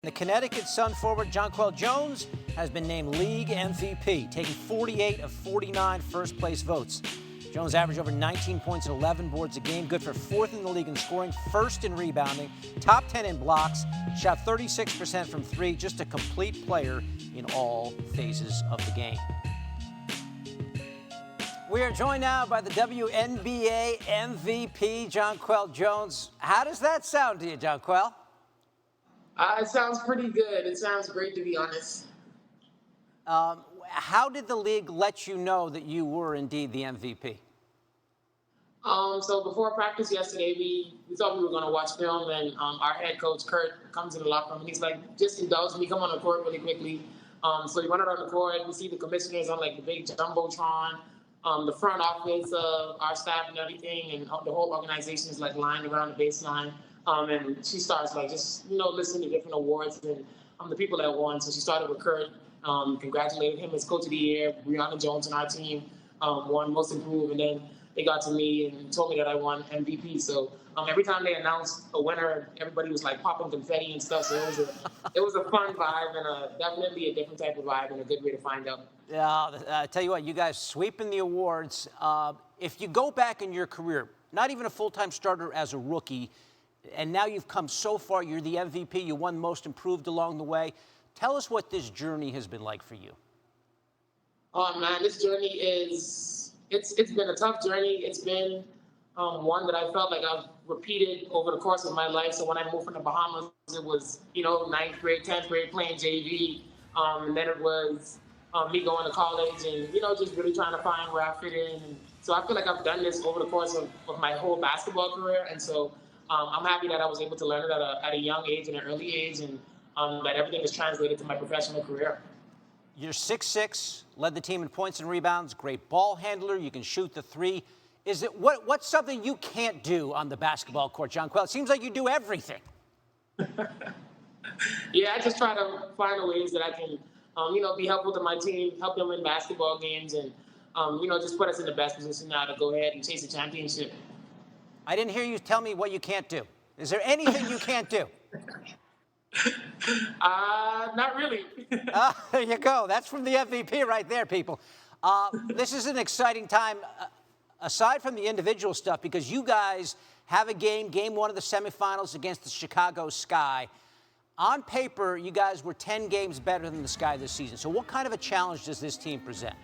The Connecticut Sun forward Jonquel Jones has been named League MVP, taking 48 of 49 first-place votes. Jones averaged over 19 points and 11 boards a game, good for fourth in the league in scoring, first in rebounding, top 10 in blocks, shot 36% from three, just a complete player in all phases of the game. We are joined now by the WNBA MVP, Jonquel Jones. How does that sound to you, Jonquel? It sounds pretty good. It sounds great, to be honest. How did the league let you know that you were indeed the MVP? So before practice yesterday, we thought we were going to watch film, and our head coach, Kurt, comes in the locker room, and he's like, just indulge me, come on the court really quickly. So we went out on the court. We see the commissioners on, like, the big jumbotron. The front office of our staff and everything, and the whole organization is, like, lined around the baseline. And she starts, like, just, listening to different awards and the people that won. So she started with Kurt, congratulated him as Coach of the Year. Brianna Jones and our team won Most Improved. And then they got to me and told me that I won MVP. So every time they announced a winner, everybody was, like, popping confetti and stuff. So it was a fun vibe and definitely a different type of vibe and a good way to find out. Yeah, I tell you what, you guys sweeping the awards. If you go back in your career, not even a full-time starter as a rookie, and now you've come so far, you're the MVP, you won Most Improved along the way. Tell us what this journey has been like for you. Oh, man, this journey it's been a tough journey. It's been one that I felt like I've repeated over the course of my life. So when I moved from the Bahamas, it was, 9th grade, 10th grade playing JV. And then it was me going to college and, just really trying to find where I fit in. And so I feel like I've done this over the course of my whole basketball career. And so I'm happy that I was able to learn it at a young age and an early age, and that everything is translated to my professional career. You're 6'6", led the team in points and rebounds, great ball handler, you can shoot the three. Is it what's something you can't do on the basketball court, Jonquel? It seems like you do everything. Yeah, I just try to find ways that I can, be helpful to my team, help them win basketball games, and, just put us in the best position now to go ahead and chase a championship. I didn't hear you tell me what you can't do. Is there anything you can't do? Not really. There you go. That's from the MVP right there, people. This is an exciting time, aside from the individual stuff, because you guys have a game one of the semifinals against the Chicago Sky. On paper, you guys were 10 games better than the Sky this season. So what kind of a challenge does this team present?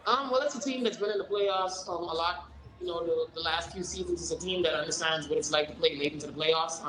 Well, it's a team that's been in the playoffs a lot. The last few seasons. It's a team that understands what it's like to play late into the playoffs.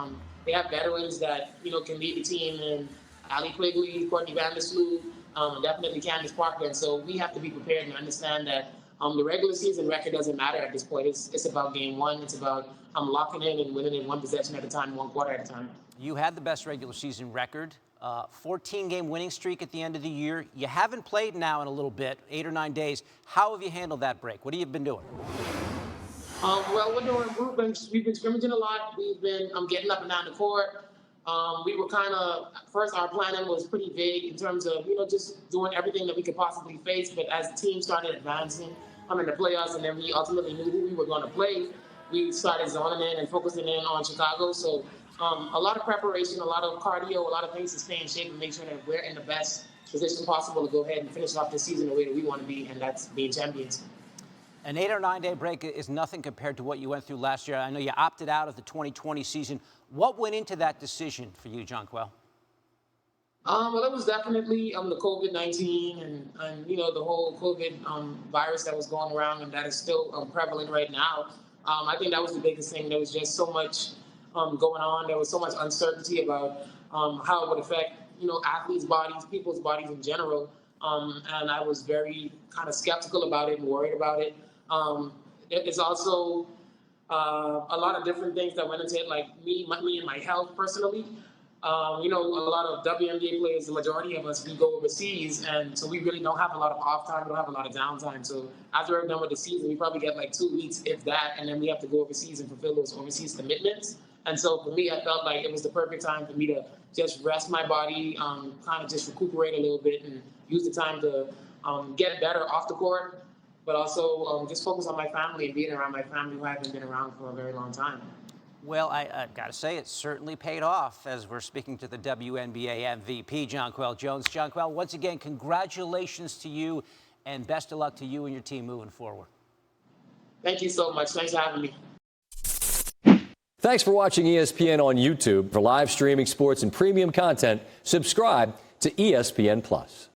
They have veterans that, can lead the team, and Allie Quigley, Courtney Vandersloot, and definitely Candace Parker. And so we have to be prepared and understand that the regular season record doesn't matter at this point. It's about game one. It's about locking in and winning in one possession at a time, one quarter at a time. You had the best regular season record, 14-game winning streak at the end of the year. You haven't played now in a little bit, 8 or 9 days. How have you handled that break? What have you been doing? Well, we've been scrimmaging a lot. We've been getting up and down the court. We were first our planning was pretty vague in terms of, just doing everything that we could possibly face. But as the team started advancing in the playoffs, and then we ultimately knew who we were going to play, we started zoning in and focusing in on Chicago. So a lot of preparation, a lot of cardio, a lot of things to stay in shape and make sure that we're in the best position possible to go ahead and finish off the season the way that we want to be, and that's being champions. An 8 or 9 day break is nothing compared to what you went through last year. I know you opted out of the 2020 season. What went into that decision for you, Jonquel? Well, it was definitely the COVID-19 and the whole COVID virus that was going around, and that is still prevalent right now. I think that was the biggest thing. There was just so much going on. There was so much uncertainty about how it would affect athletes' bodies, people's bodies in general. And I was very kind of skeptical about it and worried about it. It's also a lot of different things that went into it, like me and my health personally. A lot of WNBA players, the majority of us, we go overseas, and so we really don't have a lot of off time. We don't have a lot of downtime. So after we're done with the season, we probably get like 2 weeks, if that, and then we have to go overseas and fulfill those overseas commitments. And so for me, I felt like it was the perfect time for me to just rest my body, kind of just recuperate a little bit, and use the time to get better off the court, but also just focus on my family and being around my family who I haven't been around for a very long time. Well, I've got to say, it certainly paid off as we're speaking to the WNBA MVP, Jonquel Jones. Jonquel, once again, congratulations to you and best of luck to you and your team moving forward. Thank you so much. Thanks for having me. Thanks for watching ESPN on YouTube. For live streaming sports and premium content, subscribe to ESPN+.